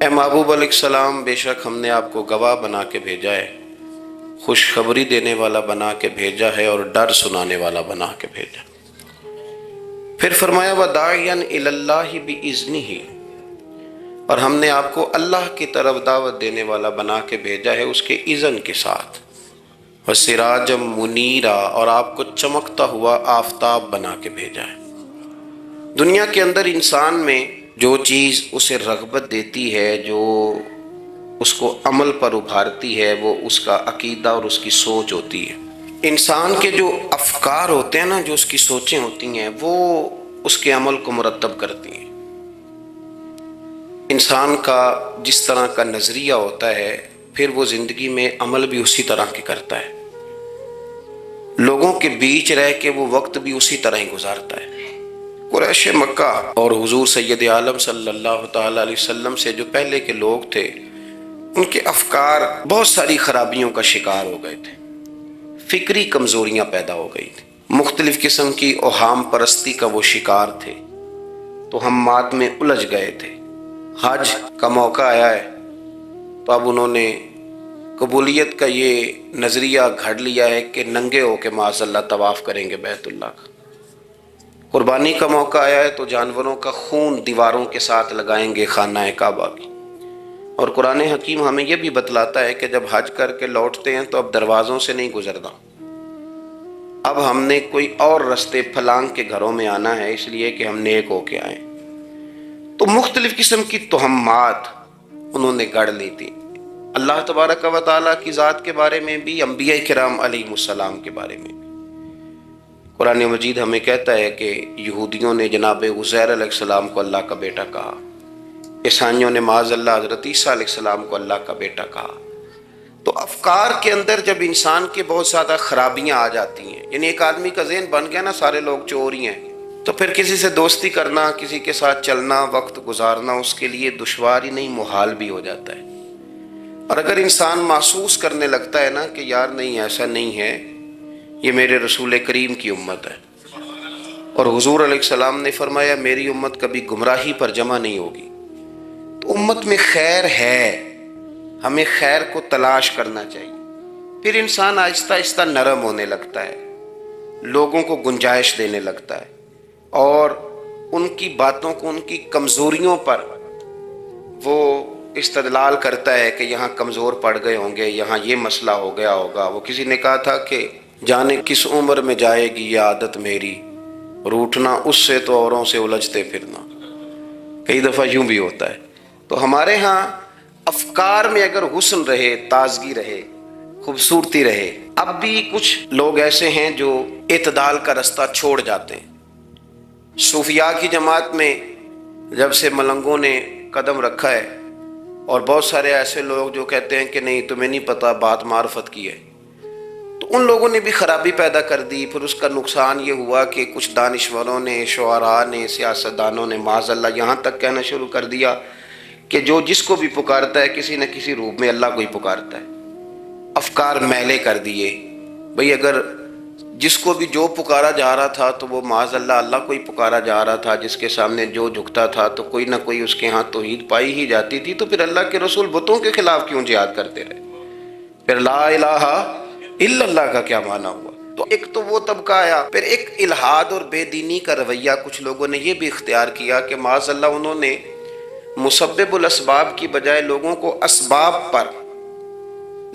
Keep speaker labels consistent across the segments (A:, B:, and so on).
A: اے محبوب علیہ السلام، بے شک ہم نے آپ کو گواہ بنا کے بھیجا ہے، خوشخبری دینے والا بنا کے بھیجا ہے اور ڈر سنانے والا بنا کے بھیجا۔ پھر فرمایا وَدَاعِيًا إِلَى اللَّهِ بِإِذْنِهِ، اور ہم نے آپ کو اللہ کی طرف دعوت دینے والا بنا کے بھیجا ہے اس کے اذن کے ساتھ، وَسِرَاجًا مُنِيرًا، اور آپ کو چمکتا ہوا آفتاب بنا کے بھیجا ہے۔ دنیا کے اندر انسان میں جو چیز اسے رغبت دیتی ہے، جو اس کو عمل پر ابھارتی ہے، وہ اس کا عقیدہ اور اس کی سوچ ہوتی ہے۔ انسان کے جو افکار ہوتے ہیں نا، جو اس کی سوچیں ہوتی ہیں، وہ اس کے عمل کو مرتب کرتی ہیں۔ انسان کا جس طرح کا نظریہ ہوتا ہے، پھر وہ زندگی میں عمل بھی اسی طرح کے کرتا ہے۔ لوگوں کے بیچ رہ کے وہ وقت بھی اسی طرح ہی گزارتا ہے۔ قریش مکہ اور حضور سید عالم صلی اللہ تعالیٰ علیہ وسلم سے جو پہلے کے لوگ تھے، ان کے افکار بہت ساری خرابیوں کا شکار ہو گئے تھے، فکری کمزوریاں پیدا ہو گئی تھیں، مختلف قسم کی اوہام پرستی کا وہ شکار تھے، توہمات میں الجھ گئے تھے۔ حج کا موقع آیا ہے تو اب انہوں نے قبولیت کا یہ نظریہ گھڑ لیا ہے کہ ننگے ہو کے معاذ اللہ طواف کریں گے بیت اللہ کا۔ قربانی کا موقع آیا ہے تو جانوروں کا خون دیواروں کے ساتھ لگائیں گے خانہ کعبہ کی۔ اور قرآن حکیم ہمیں یہ بھی بتلاتا ہے کہ جب حج کر کے لوٹتے ہیں تو اب دروازوں سے نہیں گزرنا، اب ہم نے کوئی اور رستے پھلانگ کے گھروں میں آنا ہے، اس لیے کہ ہم نیک ہو کے آئیں۔ تو مختلف قسم کی توہمات انہوں نے گڑھ لی تھی، اللہ تبارک و تعالیٰ کی ذات کے بارے میں بھی، انبیاء کرام علیہ السلام کے بارے میں بھی۔ قرآن مجید ہمیں کہتا ہے کہ یہودیوں نے جناب عزیر علیہ السلام کو اللہ کا بیٹا کہا، عیسائیوں نے معاذ اللہ حضرت عیسیٰ علیہ السلام کو اللہ کا بیٹا کہا۔ تو افکار کے اندر جب انسان کے بہت زیادہ خرابیاں آ جاتی ہیں، یعنی ایک آدمی کا ذہن بن گیا نا سارے لوگ چور ہی ہیں، تو پھر کسی سے دوستی کرنا، کسی کے ساتھ چلنا، وقت گزارنا اس کے لیے دشوار ہی نہیں محال بھی ہو جاتا ہے۔ اور اگر انسان محسوس کرنے لگتا ہے نا کہ یار نہیں ایسا نہیں ہے، یہ میرے رسول کریم کی امت ہے، اور حضور علیہ السلام نے فرمایا میری امت کبھی گمراہی پر جمع نہیں ہوگی، تو امت میں خیر ہے، ہمیں خیر کو تلاش کرنا چاہیے۔ پھر انسان آہستہ آہستہ نرم ہونے لگتا ہے، لوگوں کو گنجائش دینے لگتا ہے، اور ان کی باتوں کو، ان کی کمزوریوں پر وہ استدلال کرتا ہے کہ یہاں کمزور پڑ گئے ہوں گے، یہاں یہ مسئلہ ہو گیا ہوگا۔ وہ کسی نے کہا تھا کہ جانے کس عمر میں جائے گی یہ عادت میری، روٹھنا اس سے تو اوروں سے الجھتے پھرنا۔ کئی دفعہ یوں بھی ہوتا ہے۔ تو ہمارے ہاں افکار میں اگر حسن رہے، تازگی رہے، خوبصورتی رہے، اب بھی کچھ لوگ ایسے ہیں جو اعتدال کا رستہ چھوڑ جاتے ہیں۔ صوفیاء کی جماعت میں جب سے ملنگوں نے قدم رکھا ہے، اور بہت سارے ایسے لوگ جو کہتے ہیں کہ نہیں تمہیں نہیں پتہ بات معرفت کی ہے، تو ان لوگوں نے بھی خرابی پیدا کر دی۔ پھر اس کا نقصان یہ ہوا کہ کچھ دانشوروں نے، شعراء نے، سیاستدانوں نے معاذ اللہ یہاں تک کہنا شروع کر دیا کہ جو جس کو بھی پکارتا ہے کسی نہ کسی روپ میں اللہ کو ہی پکارتا ہے۔ افکار میلے کر دیے، بھئی اگر جس کو بھی جو پکارا جا رہا تھا تو وہ معاذ اللہ اللہ کو ہی پکارا جا رہا تھا، جس کے سامنے جو جھکتا تھا تو کوئی نہ کوئی اس کے ہاں توحید پائی ہی جاتی تھی، تو پھر اللہ کے رسول بتوں کے خلاف کیوں جہاد کرتے رہے؟ پھر لا الہ الا اللہ کا کیا معنی ہوا؟ تو ایک تو وہ طبقہ آیا، پھر ایک الحاد اور بے دینی کا رویہ کچھ لوگوں نے یہ بھی اختیار کیا کہ معاذ اللہ انہوں نے مسبب الاسباب کی بجائے لوگوں کو اسباب پر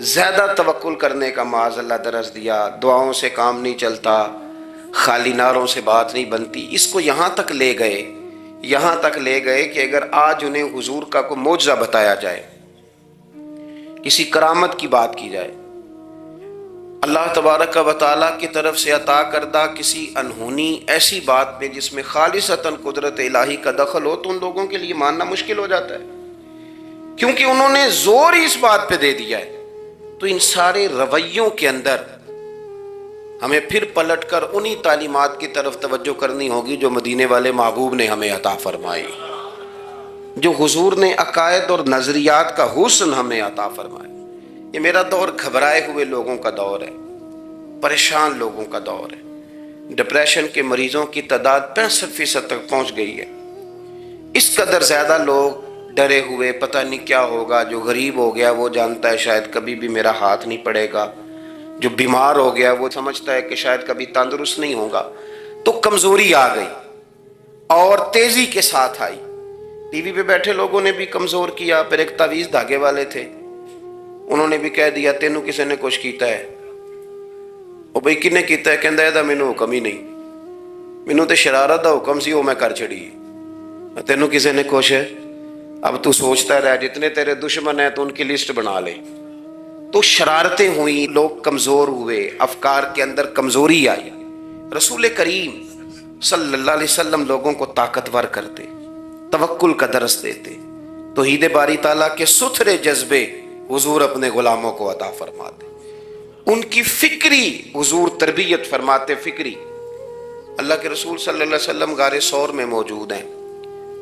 A: زیادہ توکل کرنے کا معاذ اللہ درس دیا۔ دعاؤں سے کام نہیں چلتا، خالی نعروں سے بات نہیں بنتی۔ اس کو یہاں تک لے گئے کہ اگر آج انہیں حضور کا کوئی معجزہ بتایا جائے، کسی کرامت کی بات کی جائے، اللہ تبارک و تعالیٰ کی طرف سے عطا کردہ کسی انہونی ایسی بات میں جس میں خالصتاً قدرت الہی کا دخل ہو، تو ان لوگوں کے لیے ماننا مشکل ہو جاتا ہے، کیونکہ انہوں نے زور ہی اس بات پہ دے دیا ہے۔ تو ان سارے رویوں کے اندر ہمیں پھر پلٹ کر انہی تعلیمات کی طرف توجہ کرنی ہوگی جو مدینے والے محبوب نے ہمیں عطا فرمائی، جو حضور نے عقائد اور نظریات کا حسن ہمیں عطا فرمایا۔ یہ میرا دور گھبرائے ہوئے لوگوں کا دور ہے، پریشان لوگوں کا دور ہے۔ ڈپریشن کے مریضوں کی تعداد 65% تک پہنچ گئی ہے۔ اس قدر زیادہ لوگ ڈرے ہوئے پتہ نہیں کیا ہوگا. جو غریب ہو گیا وہ جانتا ہے شاید کبھی بھی میرا ہاتھ نہیں پڑے گا. جو بیمار ہو گیا وہ سمجھتا ہے کہ شاید کبھی تندرست نہیں ہوگا. تو کمزوری آ گئی اور تیزی کے ساتھ آئی. ٹی وی پہ بیٹھے لوگوں نے بھی کمزور کیا. پھر ایک تعویذ دھاگے والے تھے, انہوں نے بھی کہہ دیا تینوں کسی نے کچھ کیتا ہے. وہ بھائی کنے کیتا ہے؟ کہندا ہے مینوں حکم ہی نہیں, مینوں تے شرارت دا حکم سی وہ میں کر چھڑی, تینوں کسی نے کچھ ہے. اب تو سوچتا رہ, جتنے تیرے دشمن ہیں تو ان کی لسٹ بنا لے. تو شرارتیں ہوئیں, لوگ کمزور ہوئے, افکار کے اندر کمزوری آئی. رسول کریم صلی اللہ علیہ وسلم لوگوں کو طاقتور کرتے, توکل کا درس دیتے, توحید باری تعالیٰ کے ستھرے جذبے حضور اپنے غلاموں کو عطا فرماتے. ان کی فکری حضور تربیت فرماتے, فکری. اللہ کے رسول صلی اللہ علیہ وسلم غار ثور میں موجود ہیں,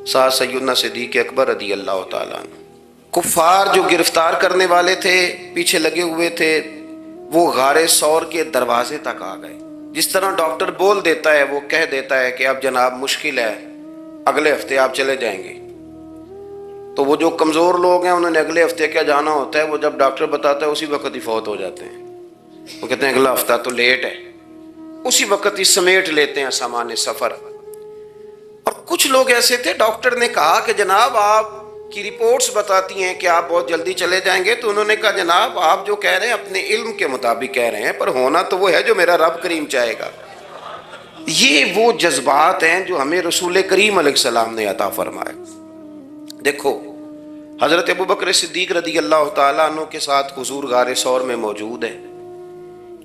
A: ساتھ سیدنا صدیق اکبر رضی اللہ تعالیٰ عنہ. کفار جو گرفتار کرنے والے تھے, پیچھے لگے ہوئے تھے, وہ غار ثور کے دروازے تک آ گئے. جس طرح ڈاکٹر بول دیتا ہے, وہ کہہ دیتا ہے کہ اب جناب مشکل ہے, اگلے ہفتے آپ چلے جائیں گے. تو وہ جو کمزور لوگ ہیں انہوں نے اگلے ہفتے کیا جانا ہوتا ہے, وہ جب ڈاکٹر بتاتا ہے اسی وقت ہی فوت ہو جاتے ہیں. وہ کہتے ہیں اگلا ہفتہ تو لیٹ ہے, اسی وقت ہی سمیٹ لیتے ہیں سامان سفر. اور کچھ لوگ ایسے تھے, ڈاکٹر نے کہا کہ جناب آپ کی رپورٹس بتاتی ہیں کہ آپ بہت جلدی چلے جائیں گے. تو انہوں نے کہا جناب آپ جو کہہ رہے ہیں اپنے علم کے مطابق کہہ رہے ہیں, پر ہونا تو وہ ہے جو میرا رب کریم چاہے گا. یہ وہ جذبات ہیں جو ہمیں رسول کریم علیہ السلام نے عطا فرمائے. دیکھو حضرت ابوبکر صدیق رضی اللہ تعالیٰ عنہ کے ساتھ حضور غار ثور میں موجود ہیں.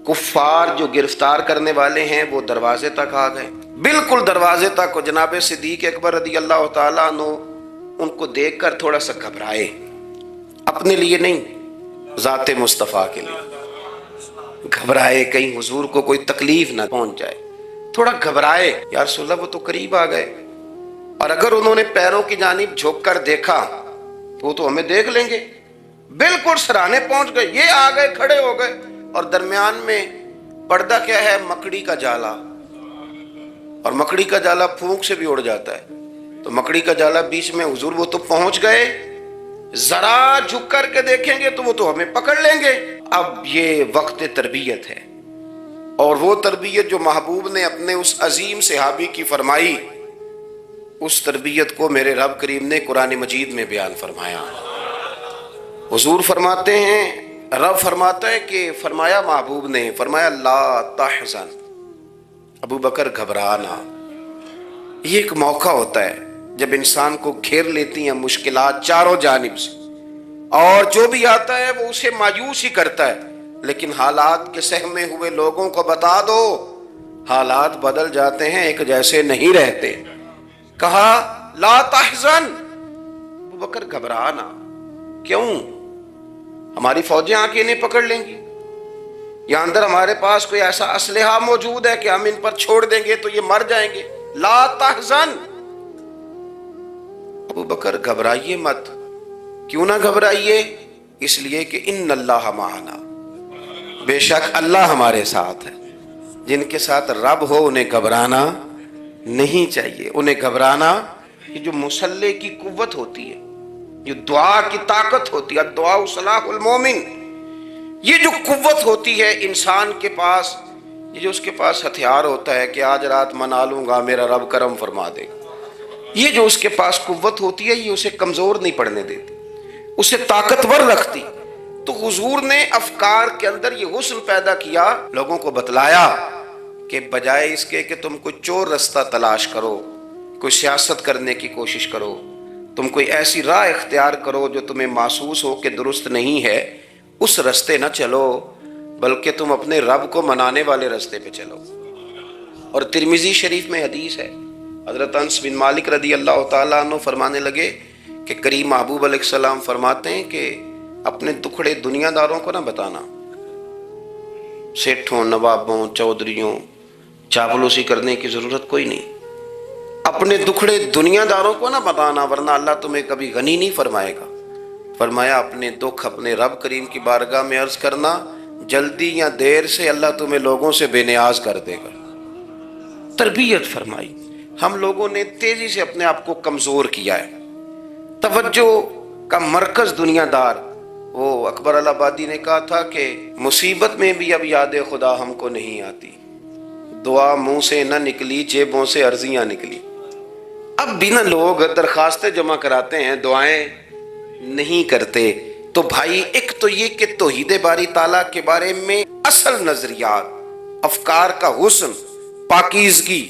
A: کفار جو گرفتار کرنے والے ہیں وہ دروازے تک آ گئے, بالکل دروازے تک. کو جناب صدیق اکبر رضی اللہ تعالیٰ عنہ ان کو دیکھ کر تھوڑا سا گھبرائے, اپنے لیے نہیں, ذات مصطفیٰ کے لیے گھبرائے, کہیں حضور کو کوئی تکلیف نہ پہنچ جائے. تھوڑا گھبرائے, یا رسول اللہ وہ تو قریب آ گئے, اور اگر انہوں نے پیروں کی جانب جھک کر دیکھا وہ تو ہمیں دیکھ لیں گے. بالکل سرانے پہنچ گئے, یہ آ گئے, کھڑے ہو گئے, اور درمیان میں پردہ کیا ہے؟ مکڑی کا جالا. اور مکڑی کا جالا پھونک سے بھی اڑ جاتا ہے, تو مکڑی کا جالا بیچ میں. حضور وہ تو پہنچ گئے, ذرا جھک کر کے دیکھیں گے تو وہ تو ہمیں پکڑ لیں گے. اب یہ وقت تربیت ہے, اور وہ تربیت جو محبوب نے اپنے اس عظیم صحابی کی فرمائی, اس تربیت کو میرے رب کریم نے قرآن مجید میں بیان فرمایا. حضور فرماتے ہیں, رب فرماتا ہے کہ فرمایا محبوب نے, فرمایا لا تحزن, ابو بکر گھبرانا. یہ ایک موقع ہوتا ہے جب انسان کو گھیر لیتی ہیں مشکلات چاروں جانب سے, اور جو بھی آتا ہے وہ اسے مایوس ہی کرتا ہے. لیکن حالات کے سہمے ہوئے لوگوں کو بتا دو, حالات بدل جاتے ہیں, ایک جیسے نہیں رہتے. کہا لا تحزن, ابو بکر گھبرانا. کیوں؟ ہماری فوجیں آ کے انہیں پکڑ لیں گی, یا اندر ہمارے پاس کوئی ایسا اسلحہ موجود ہے کہ ہم ان پر چھوڑ دیں گے تو یہ مر جائیں گے. لا تحزن, ابو بکر گھبرائیے مت. کیوں نہ گھبرائیے؟ اس لیے کہ ان اللہ معنا, بے شک اللہ ہمارے ساتھ ہے. جن کے ساتھ رب ہو انہیں گھبرانا نہیں چاہیے. انہیں گھبرانا, یہ جو مسلح کی قوت ہوتی ہے, جو دعا کی طاقت ہوتی ہے, دعا صلاح المومن, یہ جو قوت ہوتی ہے انسان کے پاس, یہ جو اس کے پاس ہتھیار ہوتا ہے کہ آج رات منا لوں گا میرا رب کرم فرما دے گا, یہ جو اس کے پاس قوت ہوتی ہے یہ اسے کمزور نہیں پڑنے دیتی, اسے طاقتور رکھتی. تو حضور نے افکار کے اندر یہ حسن پیدا کیا, لوگوں کو بتلایا کہ بجائے اس کے کہ تم کوئی چور رستہ تلاش کرو, کوئی سیاست کرنے کی کوشش کرو, تم کوئی ایسی راہ اختیار کرو جو تمہیں محسوس ہو کہ درست نہیں ہے, اس رستے نہ چلو, بلکہ تم اپنے رب کو منانے والے رستے پہ چلو. اور ترمذی شریف میں حدیث ہے, حضرت انس بن مالک رضی اللہ تعالیٰ عنہ فرمانے لگے کہ کریم محبوب علیہ السلام فرماتے ہیں کہ اپنے دکھڑے دنیا داروں کو نہ بتانا, سیٹھوں, نوابوں, چودھریوں, چاپلوسی کرنے کی ضرورت کوئی نہیں. اپنے دکھڑے دنیا داروں کو نہ بتانا, ورنہ اللہ تمہیں کبھی غنی نہیں فرمائے گا. فرمایا اپنے دکھ اپنے رب کریم کی بارگاہ میں عرض کرنا, جلدی یا دیر سے اللہ تمہیں لوگوں سے بے نیاز کر دے گا. تربیت فرمائی. ہم لوگوں نے تیزی سے اپنے آپ کو کمزور کیا ہے, توجہ کا مرکز دنیا دار. وہ اکبر الہآبادی نے کہا تھا کہ مصیبت میں بھی اب یاد خدا ہم کو نہیں آتی، دعا منہ سے نہ نکلی جیبوں سے عرضیاں نکلی. اب بھی نہ لوگ درخواستیں جمع کراتے ہیں، دعائیں نہیں کرتے. تو بھائی ایک تو یہ کہ توحید باری تعالیٰ کے بارے میں اصل نظریات، افکار کا حسن، پاکیزگی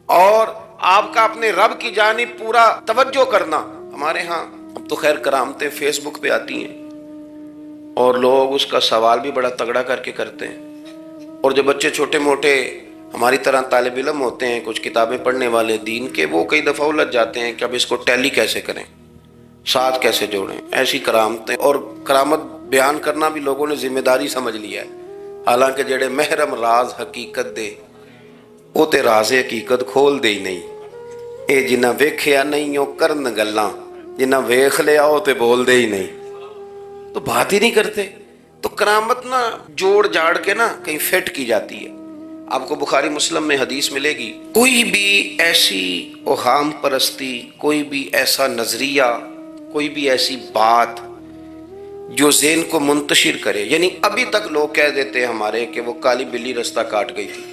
A: اور آپ کا اپنے رب کی جانب پورا توجہ کرنا. ہمارے ہاں اب تو خیر کرامتیں فیس بک پہ آتی ہیں اور لوگ اس کا سوال بھی بڑا تگڑا کر کے کرتے ہیں. اور جو بچے چھوٹے موٹے ہماری طرح طالب علم ہوتے ہیں، کچھ کتابیں پڑھنے والے دین کے، وہ کئی دفعہ الجھ جاتے ہیں کہ اب اس کو ٹیلی کیسے کریں، ساتھ کیسے جوڑیں. ایسی کرامتیں اور کرامت بیان کرنا بھی لوگوں نے ذمہ داری سمجھ لیا ہے. حالانکہ جڑے محرم راز حقیقت دے وہ تے راز حقیقت کھول دے ہی نہیں. اے جنہ ویکھیا نہیں او کرن گلاں، جنہ ویکھ لیا او تے بول دے ہی نہیں، تو بات ہی نہیں کرتے. تو کرامت نا جوڑ جاڑ کے نا کہیں فٹ کی جاتی ہے. آپ کو بخاری مسلم میں حدیث ملے گی، کوئی بھی ایسی اوہام پرستی، کوئی بھی ایسا نظریہ، کوئی بھی ایسی بات جو ذہن کو منتشر کرے. یعنی ابھی تک لوگ کہہ دیتے ہیں ہمارے کہ وہ کالی بلی رستہ کاٹ گئی تھی.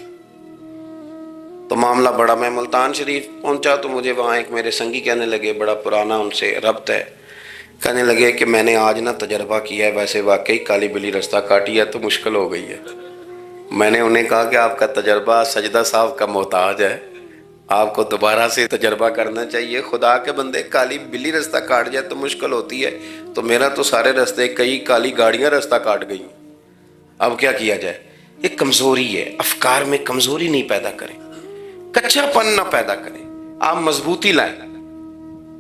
A: تو معاملہ بڑا، میں ملتان شریف پہنچا تو مجھے وہاں ایک میرے سنگی کہنے لگے، بڑا پرانا ان سے ربط ہے، کہنے لگے کہ میں نے آج نہ تجربہ کیا ہے، ویسے واقعی کالی بلی رستہ کاٹی ہے تو مشکل ہو گئی ہے. میں نے انہیں کہا کہ آپ کا تجربہ سجدہ صاحب کا محتاج ہے، آپ کو دوبارہ سے تجربہ کرنا چاہیے. خدا کے بندے کالی بلی رستہ کاٹ جائے تو مشکل ہوتی ہے، تو میرا تو سارے رستے کئی کالی گاڑیاں رستہ کاٹ گئی. اب کیا کیا جائے؟ یہ کمزوری ہے. افکار میں کمزوری نہیں پیدا کریں، کچا پن نہ پیدا کریں، آپ مضبوطی لائیں.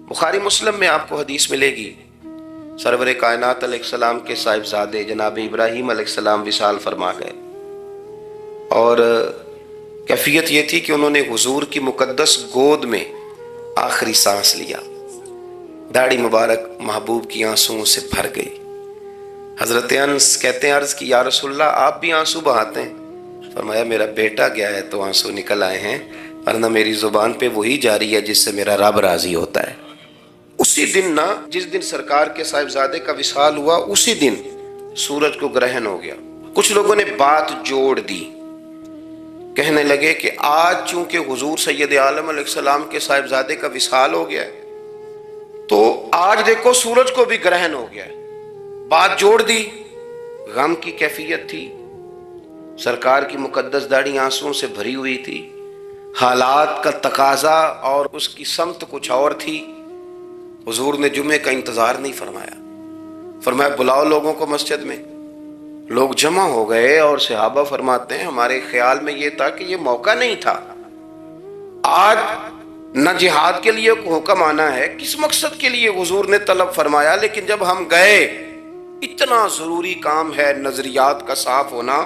A: بخاری مسلم میں آپ کو حدیث ملے گی، سرور کائنات علیہ السلام کے صاحبزادے جناب ابراہیم علیہ السلام وصال فرما گئے، اور کیفیت یہ تھی کہ انہوں نے حضور کی مقدس گود میں آخری سانس لیا. داڑھی مبارک محبوب کی آنسوؤں سے بھر گئی. حضرت انس کہتے ہیں عرض کی یا رسول اللہ آپ بھی آنسو بہاتے ہیں؟ فرمایا میرا بیٹا گیا ہے تو آنسو نکل آئے ہیں، ورنہ میری زبان پہ وہی جاری ہے جس سے میرا رب راضی ہوتا ہے. اسی دن نا، جس دن سرکار کے صاحبزادے کا وصال ہوا، اسی دن سورج کو گرہن ہو گیا. کچھ لوگوں نے بات جوڑ دی، کہنے لگے کہ آج چونکہ حضور سید عالم علیہ السلام کے صاحبزادے کا وصال ہو گیا ہے تو آج دیکھو سورج کو بھی گرہن ہو گیا ہے. بات جوڑ دی. غم کی کیفیت تھی، سرکار کی مقدس داڑھی آنسوؤں سے بھری ہوئی تھی، حالات کا تقاضا اور اس کی سمت کچھ اور تھی. حضور نے جمعے کا انتظار نہیں فرمایا، فرمایا بلاؤ لوگوں کو مسجد میں. لوگ جمع ہو گئے اور صحابہ فرماتے ہیں ہمارے خیال میں یہ تھا کہ یہ موقع نہیں تھا. آج نہ جہاد کے لیے حکم آنا ہے، کس مقصد کے لیے حضور نے طلب فرمایا، لیکن جب ہم گئے اتنا ضروری کام ہے نظریات کا صاف ہونا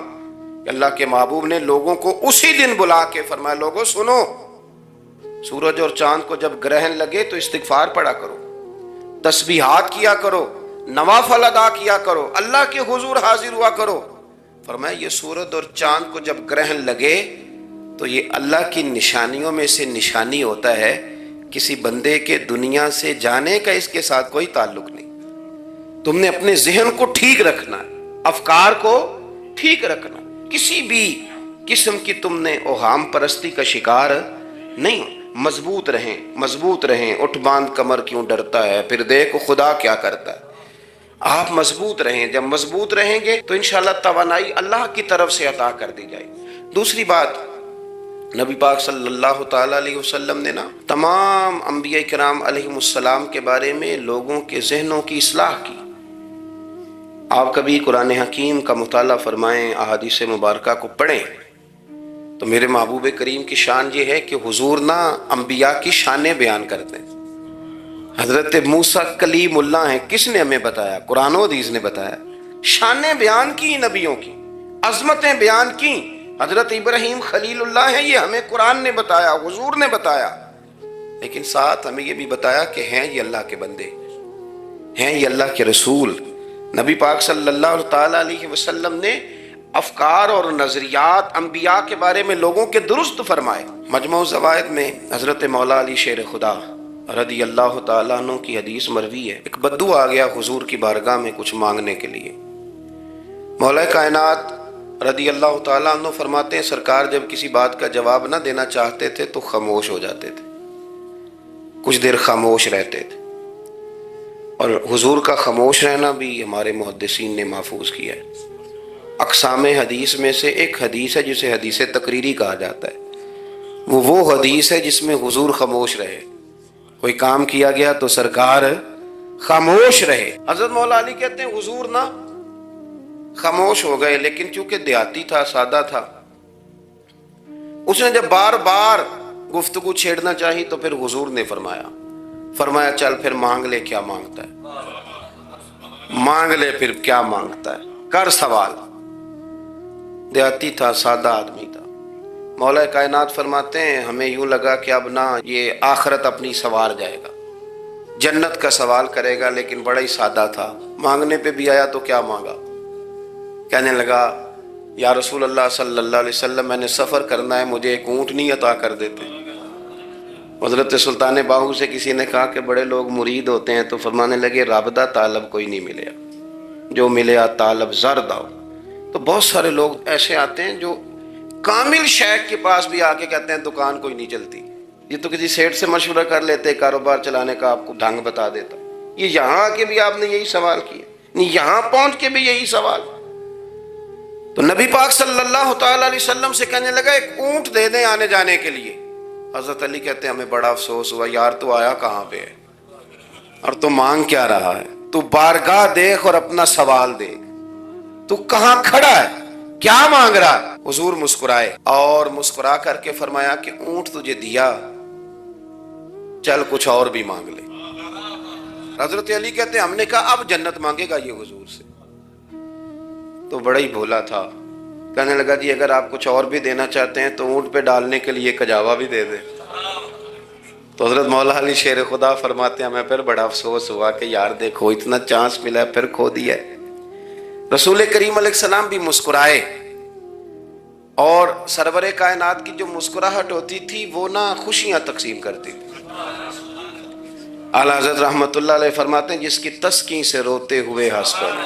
A: کہ اللہ کے محبوب نے لوگوں کو اسی دن بلا کے فرمایا لوگوں سنو، سورج اور چاند کو جب گرہن لگے تو استغفار پڑھا کرو، تسبیحات کیا کرو، نوافل ادا کیا کرو، اللہ کے حضور حاضر ہوا کرو. فرمایا یہ سورج اور چاند کو جب گرہن لگے تو یہ اللہ کی نشانیوں میں سے نشانی ہوتا ہے. کسی بندے کے دنیا سے جانے کا اس کے ساتھ کوئی تعلق نہیں. تم نے اپنے ذہن کو ٹھیک رکھنا ہے، افکار کو ٹھیک رکھنا، کسی بھی قسم کی تم نے اوہام پرستی کا شکار نہیں. مضبوط رہیں، مضبوط رہیں. اٹھ باندھ کمر کیوں ڈرتا ہے، پھر دیکھ خدا کیا کرتا ہے. آپ مضبوط رہیں. جب مضبوط رہیں گے تو انشاءاللہ توانائی اللہ کی طرف سے عطا کر دی جائے. دوسری بات، نبی پاک صلی اللہ تعالی علیہ وسلم نے نا تمام انبیاء کرام علیہم السلام کے بارے میں لوگوں کے ذہنوں کی اصلاح کی. آپ کبھی قرآن حکیم کا مطالعہ فرمائیں، احادیث مبارکہ کو پڑھیں تو میرے محبوب کریم کی شان یہ ہے کہ حضور نا انبیاء کی شانیں بیان کرتے ہیں. حضرت موسیٰ کلیم اللہ ہیں، کس نے ہمیں بتایا؟ قرآن و حدیث نے بتایا. شانیں بیان کی نبیوں کی، عظمتیں بیان کی. حضرت ابراہیم خلیل اللہ ہیں، یہ ہمیں قرآن نے بتایا، حضور نے بتایا. لیکن ساتھ ہمیں یہ بھی بتایا کہ ہیں یہ اللہ کے بندے، ہیں یہ اللہ کے رسول. نبی پاک صلی اللہ تعالی علیہ وسلم نے افکار اور نظریات انبیاء کے بارے میں لوگوں کے درست فرمائے. مجموع الزوائد میں حضرت مولا علی شیر خدا رضی اللہ تعالیٰ عنہ کی حدیث مروی ہے، ایک بدو آ گیا حضور کی بارگاہ میں کچھ مانگنے کے لیے۔ مولا کائنات رضی اللہ تعالیٰ عنہ فرماتے ہیں سرکار جب کسی بات کا جواب نہ دینا چاہتے تھے تو خاموش ہو جاتے تھے، کچھ دیر خاموش رہتے تھے، اور حضور کا خاموش رہنا بھی ہمارے محدثین نے محفوظ کیا ہے۔ اقسام حدیث میں سے ایک حدیث ہے جسے حدیث تقریری کہا جاتا ہے، وہ حدیث ہے جس میں حضور خاموش رہے، کوئی کام کیا گیا تو سرکار خاموش رہے۔ حضرت مولا علی کہتے ہیں حضور نہ خاموش ہو گئے، لیکن چونکہ دیہاتی تھا، سادہ تھا، اس نے جب بار بار گفتگو چھیڑنا چاہی تو پھر حضور نے فرمایا چل پھر مانگ لے کیا مانگتا ہے، مانگ لے پھر کیا مانگتا ہے، کر سوال۔ دیہاتی تھا، سادہ آدمی تھا۔ مولا کائنات فرماتے ہیں ہمیں یوں لگا کہ اب نہ یہ آخرت اپنی سوار جائے گا، جنت کا سوال کرے گا، لیکن بڑا ہی سادہ تھا۔ مانگنے پہ بھی آیا تو کیا مانگا، کہنے لگا یا رسول اللہ صلی اللہ علیہ وسلم میں نے سفر کرنا ہے، مجھے ایک اونٹنی عطا کر دیتے۔ حضرت سلطان باہو سے کسی نے کہا کہ بڑے لوگ مرید ہوتے ہیں، تو فرمانے لگے رابطہ طالب کوئی نہیں ملیا، جو ملیا طالب زرد آؤ۔ تو بہت سارے لوگ ایسے آتے ہیں جو کامل شیخ کے پاس بھی آ کے کہتے ہیں دکان کوئی نہیں چلتی، یہ تو کسی سیٹ سے مشورہ کر لیتے، کاروبار چلانے کا آپ کو ڈھنگ بتا دیتا۔ یہ یہاں آ کے بھی آپ نے یہی سوال کیا، نہیں یہاں پہنچ کے بھی یہی سوال۔ تو نبی پاک صلی اللہ تعالی علیہ وسلم سے کہنے لگا ایک اونٹ دے دیں آنے جانے کے لیے۔ حضرت علی کہتے ہیں ہمیں بڑا افسوس ہوا، یار تو آیا کہاں پہ ہے اور تو مانگ کیا رہا ہے، تو بارگاہ دیکھ اور اپنا سوال دیکھ، تو کہاں کھڑا ہے، کیا مانگ رہا ہے۔ حضور مسکرائے اور مسکرا کر کے فرمایا کہ اونٹ تجھے دیا، چل کچھ اور بھی مانگ لے۔ حضرت علی کہتے ہیں ہم نے کہا اب جنت مانگے گا یہ حضور سے، تو بڑا ہی بھولا تھا، کہنے لگا جی اگر آپ کچھ اور بھی دینا چاہتے ہیں تو اونٹ پہ ڈالنے کے لیے کجاوا بھی دے دیں۔ تو حضرت مولا علی شیر خدا فرماتے ہیں ہمیں پھر بڑا افسوس ہوا کہ یار دیکھو اتنا چانس ملا ہے پھر کھو دیا ہے۔ رسول کریم علیہ السلام بھی مسکرائے، اور سرور کائنات کی جو مسکراہٹ ہوتی تھی وہ نہ خوشیاں تقسیم کرتی تھی۔ اعلیٰ حضرت رحمت اللہ علیہ فرماتے ہیں جس کی تسکین سے روتے ہوئے ہنس پڑے،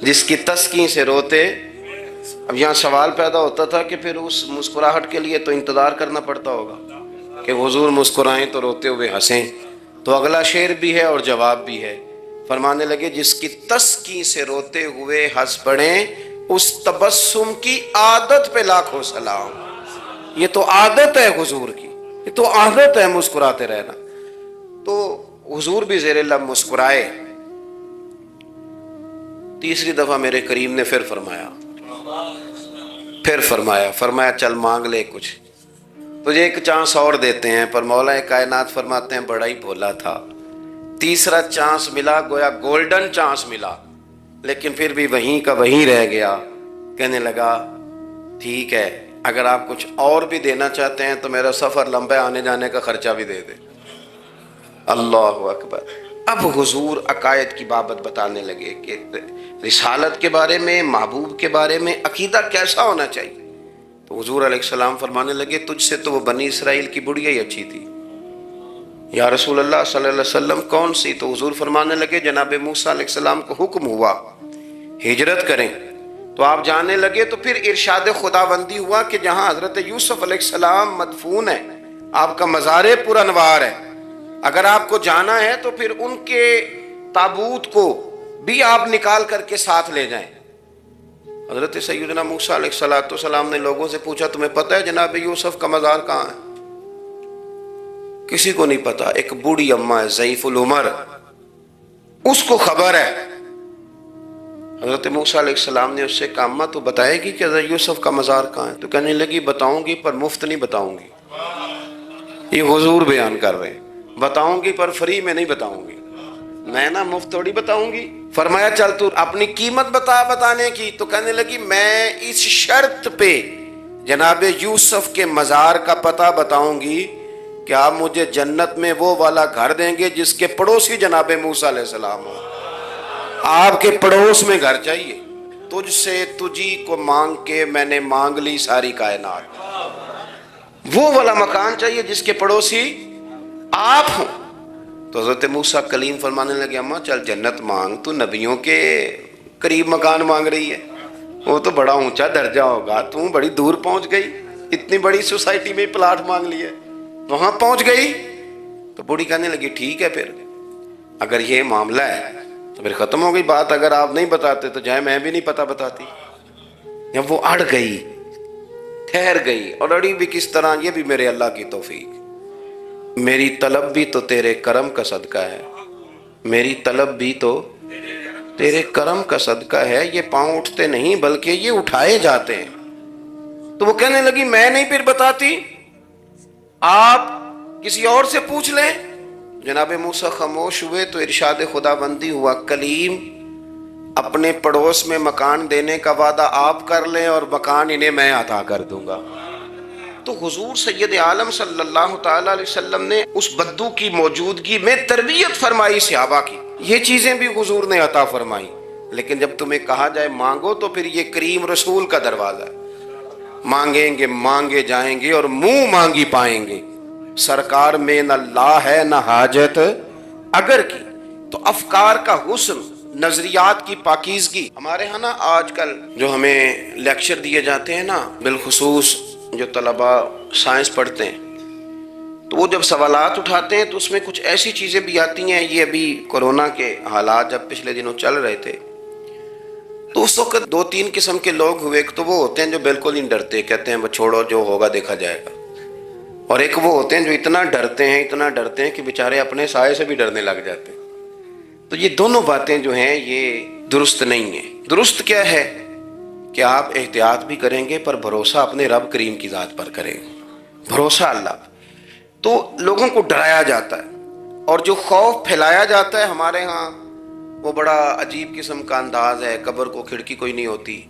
A: جس کی تسکین سے روتے۔ اب یہاں سوال پیدا ہوتا تھا کہ پھر اس مسکراہٹ کے لیے تو انتظار کرنا پڑتا ہوگا کہ حضور مسکرائیں تو روتے ہوئے ہنسیں، تو اگلا شعر بھی ہے اور جواب بھی ہے۔ فرمانے لگے جس کی تسکین سے روتے ہوئے ہنس پڑیں اس تبسم کی عادت پہ لاکھوں سلام۔ یہ تو عادت ہے حضور کی، یہ تو عادت ہے مسکراتے رہنا۔ تو حضور بھی زیر لب مسکرائے۔ تیسری دفعہ میرے کریم نے پھر فرمایا چل مانگ لے کچھ، تجھے ایک چانس اور دیتے ہیں۔ پر مولا کائنات فرماتے ہیں بڑا ہی بھولا تھا، تیسرا چانس ملا، گویا گولڈن چانس ملا، لیکن پھر بھی وہیں کا وہیں رہ گیا۔ کہنے لگا ٹھیک ہے اگر آپ کچھ اور بھی دینا چاہتے ہیں تو میرا سفر لمبا آنے جانے کا خرچہ بھی دے دیں۔ اللہ اکبر۔ اب حضور عقائد کی بابت بتانے لگے کہ رسالت کے بارے میں، محبوب کے بارے میں عقیدہ کیسا ہونا چاہیے۔ تو حضور علیہ السلام فرمانے لگے تجھ سے تو وہ بنی اسرائیل کی بڑھیا ہی اچھی تھی۔ یا رسول اللہ صلی اللہ علیہ وسلم کون سی؟ تو حضور فرمانے لگے جناب موسیٰ علیہ السلام کو حکم ہوا ہجرت کریں، تو آپ جانے لگے، تو پھر ارشاد خداوندی ہوا کہ جہاں حضرت یوسف علیہ السلام مدفون ہے، آپ کا مزار پر انوار ہے، اگر آپ کو جانا ہے تو پھر ان کے تابوت کو بھی آپ نکال کر کے ساتھ لے جائیں۔ حضرت سیدنا موسیٰ علیہ السلام نے لوگوں سے پوچھا تمہیں پتہ ہے جناب یوسف کا مزار کہاں ہے؟ کسی کو نہیں پتا۔ ایک بوڑھی اماں ہے ضعیف العمر، اس کو خبر ہے۔ حضرت موسیٰ علیہ السلام نے اس سے کہا اماں تو بتائے گی کہ حضرت یوسف کا مزار کہاں ہے؟ تو کہنے لگی بتاؤں گی پر مفت نہیں بتاؤں گی۔ یہ حضور بیان کر رہے ہیں، بتاؤں گی پر فری میں نہیں بتاؤں گی، میں نا مفت تھوڑی بتاؤں گی۔ فرمایا چل تو اپنی قیمت بتا بتانے کی۔ تو کہنے لگی میں اس شرط پہ جناب یوسف کے مزار کا پتہ بتاؤں گی کہ آپ مجھے جنت میں وہ والا گھر دیں گے جس کے پڑوسی جناب موسیٰ علیہ السلام ہو۔ آپ کے پڑوس میں گھر چاہیے، تجھ سے تجھی کو مانگ کے میں نے مانگ لی ساری کائنات، وہ والا مکان چاہیے جس کے پڑوسی آپ ہوں۔ تو حضرت موسیٰ کلیم فرمانے لگے اماں چل جنت مانگ، تو نبیوں کے قریب مکان مانگ رہی ہے، وہ تو بڑا اونچا درجہ ہوگا، تو بڑی دور پہنچ گئی، اتنی بڑی سوسائٹی میں پلاٹ مانگ لیا، وہاں پہنچ گئی۔ تو بوڑھی کہنے لگی ٹھیک ہے، پھر اگر یہ معاملہ ہے تو پھر ختم ہو گئی بات، اگر آپ نہیں بتاتے تو جائے میں بھی نہیں پتہ بتاتی۔ جب وہ اڑ گئی، ٹھہر گئی، اور اڑی بھی کس طرح، یہ بھی میرے اللہ کی توفیق، میری طلب بھی تو تیرے کرم کا صدقہ ہے، میری طلب بھی تو تیرے کرم کا صدقہ ہے، یہ پاؤں اٹھتے نہیں بلکہ یہ اٹھائے جاتے ہیں۔ تو وہ کہنے لگی میں نہیں پھر بتاتی، آپ کسی اور سے پوچھ لیں۔ جناب موسیٰ خاموش ہوئے تو ارشاد خدا بندی ہوا کلیم اپنے پڑوس میں مکان دینے کا وعدہ آپ کر لیں اور مکان انہیں میں عطا کر دوں گا۔ تو حضور سید عالم صلی اللہ تعالی علیہ وسلم نے اس بدو کی موجودگی میں تربیت فرمائی صحابہ کی، یہ چیزیں بھی حضور نے عطا فرمائی۔ لیکن جب تمہیں کہا جائے مانگو تو پھر یہ کریم رسول کا دروازہ ہے، مانگیں گے مانگے جائیں گے اور منہ مانگی پائیں گے، سرکار میں نہ لا ہے نہ حاجت اگر کی۔ تو افکار کا حسن، نظریات کی پاکیزگی، ہمارے ہاں نا آج کل جو ہمیں لیکچر دیے جاتے ہیں نا، بالخصوص جو طلباء سائنس پڑھتے ہیں، تو وہ جب سوالات اٹھاتے ہیں تو اس میں کچھ ایسی چیزیں بھی آتی ہیں، یہ ابھی کورونا کے حالات جب پچھلے دنوں چل رہے تھے تو اس وقت دو تین قسم کے لوگ ہوئے، ایک تو وہ ہوتے ہیں جو بالکل نہیں ڈرتے، کہتے ہیں بس چھوڑو جو ہوگا دیکھا جائے گا، اور ایک وہ ہوتے ہیں جو اتنا ڈرتے ہیں کہ بیچارے اپنے سائے سے بھی ڈرنے لگ جاتے ہیں۔ تو یہ دونوں باتیں جو ہیں یہ درست نہیں ہیں۔ درست کیا ہے کہ آپ احتیاط بھی کریں گے پر بھروسہ اپنے رب کریم کی ذات پر کریں گے، بھروسہ اللہ پر۔ تو لوگوں کو ڈرایا جاتا ہے اور جو خوف پھیلایا جاتا ہے ہمارے ہاں وہ بڑا عجیب قسم کا انداز ہے، قبر کو کھڑکی کوئی نہیں ہوتی،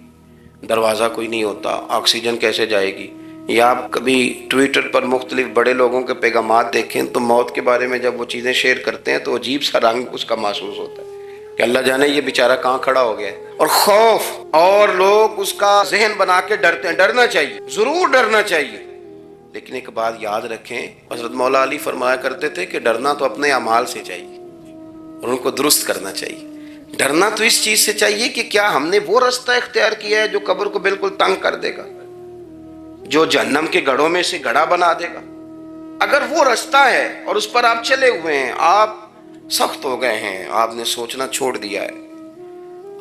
A: دروازہ کوئی نہیں ہوتا، آکسیجن کیسے جائے گی؟ یا آپ کبھی ٹویٹر پر مختلف بڑے لوگوں کے پیغامات دیکھیں تو موت کے بارے میں جب وہ چیزیں شیئر کرتے ہیں تو عجیب سا رنگ اس کا محسوس ہوتا ہے کہ اللہ جانے یہ بیچارہ کہاں کھڑا ہو گیا ہے، اور خوف، اور لوگ اس کا ذہن بنا کے ڈرتے ہیں۔ ڈرنا چاہیے، ضرور ڈرنا چاہیے، لیکن ایک بات یاد رکھیں، حضرت مولا علی فرمایا کرتے تھے کہ ڈرنا تو اپنے اعمال سے چاہیے اور ان کو درست کرنا چاہیے۔ ڈرنا تو اس چیز سے چاہیے کہ کیا ہم نے وہ رستہ اختیار کیا ہے جو قبر کو بالکل تنگ کر دے گا، جو جہنم کے گڑھوں میں سے گڑھا بنا دے گا؟ اگر وہ رستہ ہے اور اس پر آپ چلے ہوئے ہیں، آپ سخت ہو گئے ہیں، آپ نے سوچنا چھوڑ دیا ہے،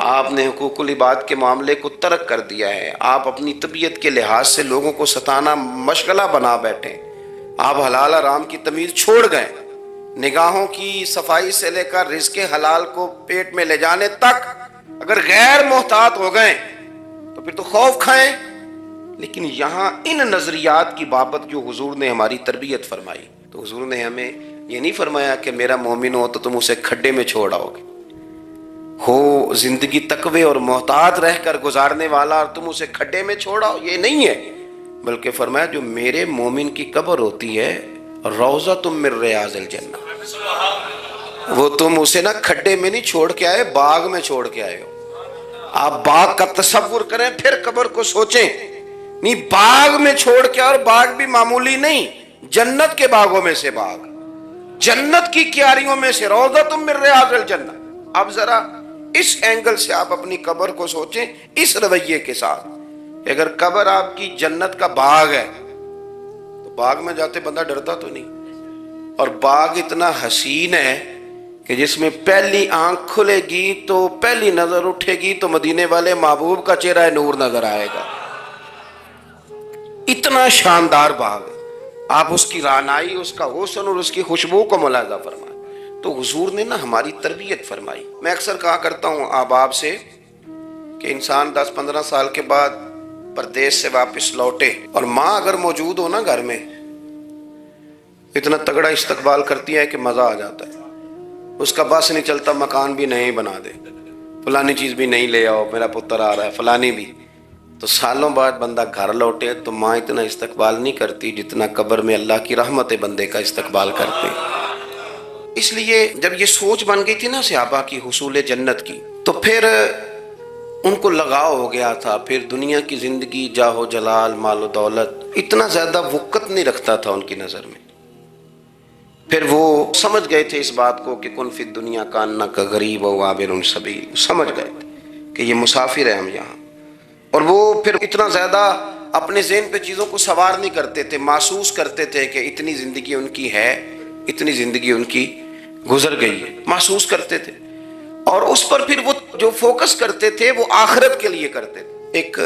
A: آپ نے حقوق العباد کے معاملے کو ترک کر دیا ہے، آپ اپنی طبیعت کے لحاظ سے لوگوں کو ستانا مشغلہ بنا بیٹھے، آپ حلال حرام کی تمیز چھوڑ گئے، نگاہوں کی صفائی سے لے کر رزق حلال کو پیٹ میں لے جانے تک اگر غیر محتاط ہو گئے تو پھر تو خوف کھائیں۔ لیکن یہاں ان نظریات کی بابت جو حضور نے ہماری تربیت فرمائی، تو حضور نے ہمیں یہ نہیں فرمایا کہ میرا مومن ہو تو تم اسے کھڈے میں چھوڑ آؤ گے، ہو زندگی تقوی اور محتاط رہ کر گزارنے والا اور تم اسے کھڈے میں چھوڑ آؤ، یہ نہیں ہے، بلکہ فرمایا جو میرے مومن کی قبر ہوتی ہے روضۃ من ریاض الجنہ، وہ تم اسے نا کھڈے میں نہیں چھوڑ کے آئے، باغ میں چھوڑ کے آئے ہو۔ آپ باغ کا تصور کریں پھر قبر کو سوچیں، نہیں باغ میں چھوڑ کے، اور باغ بھی معمولی نہیں، جنت کے باغوں میں سے باغ، جنت کی کیاریوں میں سے، روضۃ من ریاض الجنہ۔ اب ذرا اس اینگل سے آپ اپنی قبر کو سوچیں، اس رویے کے ساتھ کہ اگر قبر آپ کی جنت کا باغ ہے تو باغ میں جاتے بندہ ڈرتا تو نہیں، اور باغ اتنا حسین ہے کہ جس میں پہلی آنکھ کھلے گی تو پہلی نظر اٹھے گی تو مدینے والے محبوب کا چہرہ نور نظر آئے گا، اتنا شاندار باغ ہے۔ آپ اس کی رعنائی، اس کا حسن اور اس کی خوشبو کو ملاحظہ فرمائیں۔ تو حضور نے نا ہماری تربیت فرمائی۔ میں اکثر کہا کرتا ہوں احباب سے کہ انسان 10-15 سال کے بعد پردیس سے واپس لوٹے اور ماں اگر موجود ہو نا گھر میں، اتنا تگڑا استقبال کرتی ہے کہ مزہ آ جاتا ہے، اس کا بس نہیں چلتا، مکان بھی نہیں بنا دے، فلانی چیز بھی نہیں لے آؤ، میرا پتر آ رہا ہے، فلانی بھی۔ تو سالوں بعد بندہ گھر لوٹے تو ماں اتنا استقبال نہیں کرتی جتنا قبر میں اللہ کی رحمت بندے کا استقبال کرتے۔ اس لیے جب یہ سوچ بن گئی تھی نا صحابہ کی حصول جنت کی، تو پھر ان کو لگاؤ ہو گیا تھا، پھر دنیا کی زندگی، جاہ و جلال، مال و دولت اتنا زیادہ وقت نہیں رکھتا تھا ان کی نظر میں۔ پھر وہ سمجھ گئے تھے اس بات کو کہ کن فی الدنیا کاننا کا غریب و عابر سبیل، سمجھ گئے تھے کہ یہ مسافر ہیں ہم یہاں. اور وہ پھر اتنا زیادہ اپنے ذہن پہ چیزوں کو سوار نہیں کرتے تھے، محسوس کرتے تھے کہ اتنی زندگی ان کی ہے، اتنی زندگی ان کی گزر گئی ہے، محسوس کرتے تھے. اور اس پر پھر وہ جو فوکس کرتے تھے وہ آخرت کے لیے کرتے تھے. ایک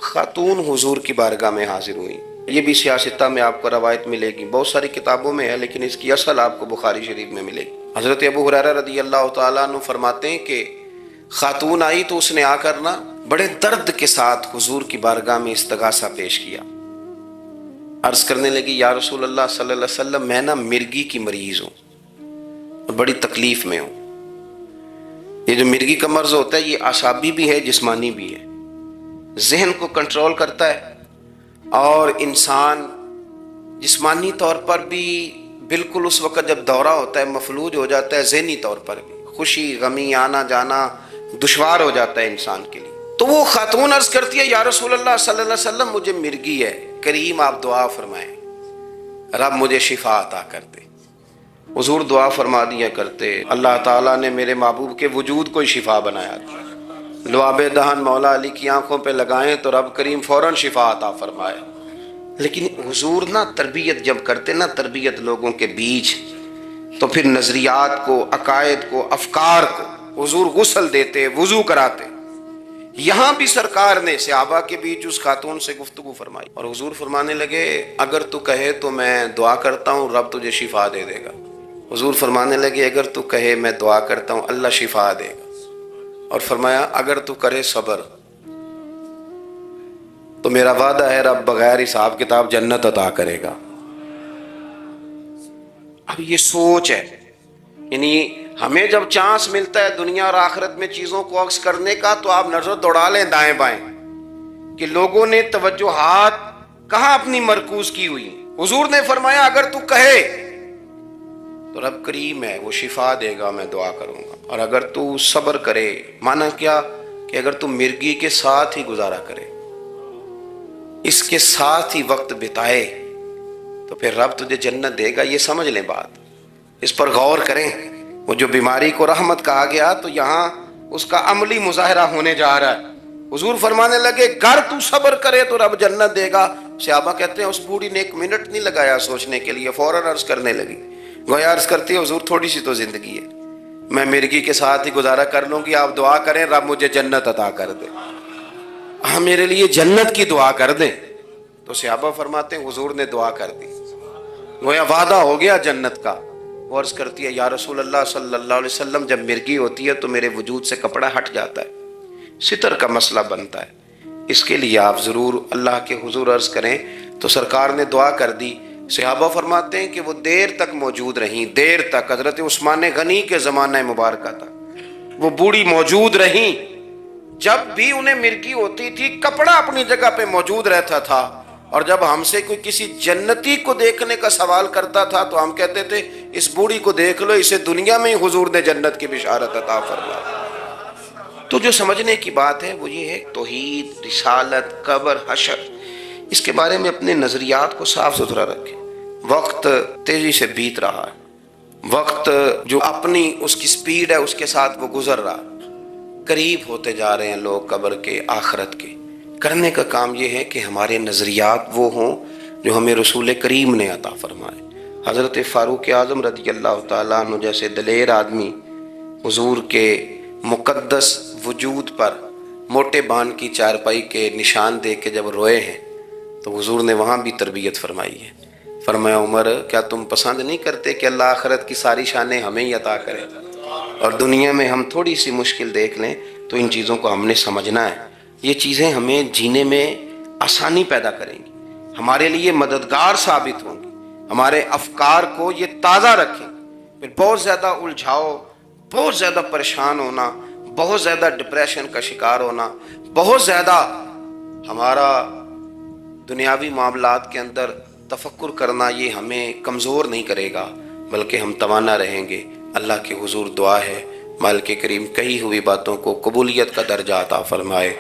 A: خاتون حضور کی بارگاہ میں حاضر ہوئی، یہ بھی سیاستہ میں آپ کو روایت ملے گی، بہت ساری کتابوں میں ہے لیکن اس کی اصل آپ کو بخاری شریف میں ملے گی. حضرت ابو ہریرہ رضی اللہ تعالیٰ عنہ فرماتے ہیں کہ خاتون آئی تو اس نے آ کر نا بڑے درد کے ساتھ حضور کی بارگاہ میں استغاثہ پیش کیا. عرض کرنے لگی یا رسول اللہ صلی اللہ علیہ وسلم، میں نا مرگی کی مریض ہوں اور بڑی تکلیف میں ہوں. یہ جو مرگی کا مرض ہوتا ہے یہ اعصابی بھی ہے، جسمانی بھی ہے، ذہن کو کنٹرول کرتا ہے اور انسان جسمانی طور پر بھی بالکل اس وقت جب دورہ ہوتا ہے مفلوج ہو جاتا ہے، ذہنی طور پر بھی خوشی غمی آنا جانا دشوار ہو جاتا ہے انسان کے لیے. تو وہ خاتون عرض کرتی ہے یا رسول اللہ صلی اللہ علیہ وسلم، مجھے مرگی ہے، کریم آپ دعا فرمائیں رب مجھے شفا عطا کر دے. حضور دعا فرما دیا کرتے، اللہ تعالیٰ نے میرے محبوب کے وجود کو شفا بنایا تھا. لعاب دہن مولا علی کی آنکھوں پہ لگائیں تو رب کریم فوراً شفا عطا فرمائے. لیکن حضور نا تربیت جب کرتے نا، تربیت لوگوں کے بیچ، تو پھر نظریات کو، عقائد کو، افکار کو حضور غسل دیتے، وضو کراتے. یہاں بھی سرکار نے صحابہ کے بیچ اس خاتون سے گفتگو فرمائی اور حضور فرمانے لگے اگر تو کہے تو میں دعا کرتا ہوں رب تجھے شفا دے دے گا. حضور فرمانے لگے اگر تو کہے میں دعا کرتا ہوں اللہ شفا دے گا. اور فرمایا اگر تو کرے صبر تو میرا وعدہ ہے رب بغیر حساب کتاب جنت عطا کرے گا. اب یہ سوچ ہے، یعنی ہمیں جب چانس ملتا ہے دنیا اور آخرت میں چیزوں کو عکس کرنے کا تو آپ نظر دوڑا لیں دائیں بائیں کہ لوگوں نے توجہات کہاں اپنی مرکوز کی ہوئی. حضور نے فرمایا اگر تو کہے تو رب کریم ہے وہ شفا دے گا، میں دعا کروں گا. اور اگر تو صبر کرے، مانا کیا کہ اگر تو مرگی کے ساتھ ہی گزارا کرے، اس کے ساتھ ہی وقت بتائے تو پھر رب تجھے جنت دے گا. یہ سمجھ لیں بات، اس پر غور کریں. وہ جو بیماری کو رحمت کہا گیا تو یہاں اس کا عملی مظاہرہ ہونے جا رہا ہے. حضور فرمانے لگے گر تو صبر کرے تو رب جنت دے گا. صحابہ کہتے ہیں اس بوڑھی نے 1 منٹ نہیں لگایا سوچنے کے لیے، فوراً عرض کرنے لگی، گویا عرض کرتی ہے حضور تھوڑی سی تو زندگی ہے، میں مرگی کے ساتھ ہی گزارا کر لوں گی، آپ دعا کریں رب مجھے جنت عطا کر دے، ہاں میرے لیے جنت کی دعا کر دیں. تو صحابہ فرماتے ہیں حضور نے دعا کر دی، گویا وعدہ ہو گیا جنت کا. وہ عرض کرتی ہے یا رسول اللہ صلی اللہ علیہ وسلم جب مرگی ہوتی ہے تو میرے وجود سے کپڑا ہٹ جاتا ہے، ستر کا مسئلہ بنتا ہے، اس کے لیے آپ ضرور اللہ کے حضور عرض کریں. تو سرکار نے دعا کر دی. صحابہ فرماتے ہیں کہ وہ دیر تک موجود رہیں، دیر تک. حضرت عثمان غنی کے زمانہ مبارکہ تک وہ بوڑھی موجود رہیں. جب بھی انہیں مرگی ہوتی تھی کپڑا اپنی جگہ پہ موجود رہتا تھا. اور جب ہم سے کوئی کسی جنتی کو دیکھنے کا سوال کرتا تھا تو ہم کہتے تھے اس بوڑھی کو دیکھ لو، اسے دنیا میں ہی حضور نے جنت کی بشارت عطا فرمائی. تو جو سمجھنے کی بات ہے وہ یہ ہے توحید، رسالت، قبر، حشر، اس کے بارے میں اپنے نظریات کو صاف ستھرا رکھیں. وقت تیزی سے بیت رہا ہے، وقت جو اپنی اس کی سپیڈ ہے اس کے ساتھ وہ گزر رہا. قریب ہوتے جا رہے ہیں لوگ قبر کے، آخرت کے. کرنے کا کام یہ ہے کہ ہمارے نظریات وہ ہوں جو ہمیں رسول کریم نے عطا فرمائے. حضرت فاروق اعظم رضی اللہ تعالیٰ عنہ جیسے دلیر آدمی حضور کے مقدس وجود پر موٹے بان کی چارپائی کے نشان دے کے جب روئے ہیں تو حضور نے وہاں بھی تربیت فرمائی ہے. فرمایا عمر کیا تم پسند نہیں کرتے کہ اللہ آخرت کی ساری شانیں ہمیں ہی عطا کرے اور دنیا میں ہم تھوڑی سی مشکل دیکھ لیں؟ تو ان چیزوں کو ہم نے سمجھنا ہے. یہ چیزیں ہمیں جینے میں آسانی پیدا کریں گی، ہمارے لیے مددگار ثابت ہوں گی، ہمارے افکار کو یہ تازہ رکھیں. پھر بہت زیادہ الجھاؤ، بہت زیادہ پریشان ہونا، بہت زیادہ ڈپریشن کا شکار ہونا، بہت زیادہ ہمارا دنیاوی معاملات کے اندر تفکر کرنا، یہ ہمیں کمزور نہیں کرے گا بلکہ ہم توانا رہیں گے. اللہ کے حضور دعا ہے مالک کریم کہی ہوئی باتوں کو قبولیت کا درجہ عطا فرمائے.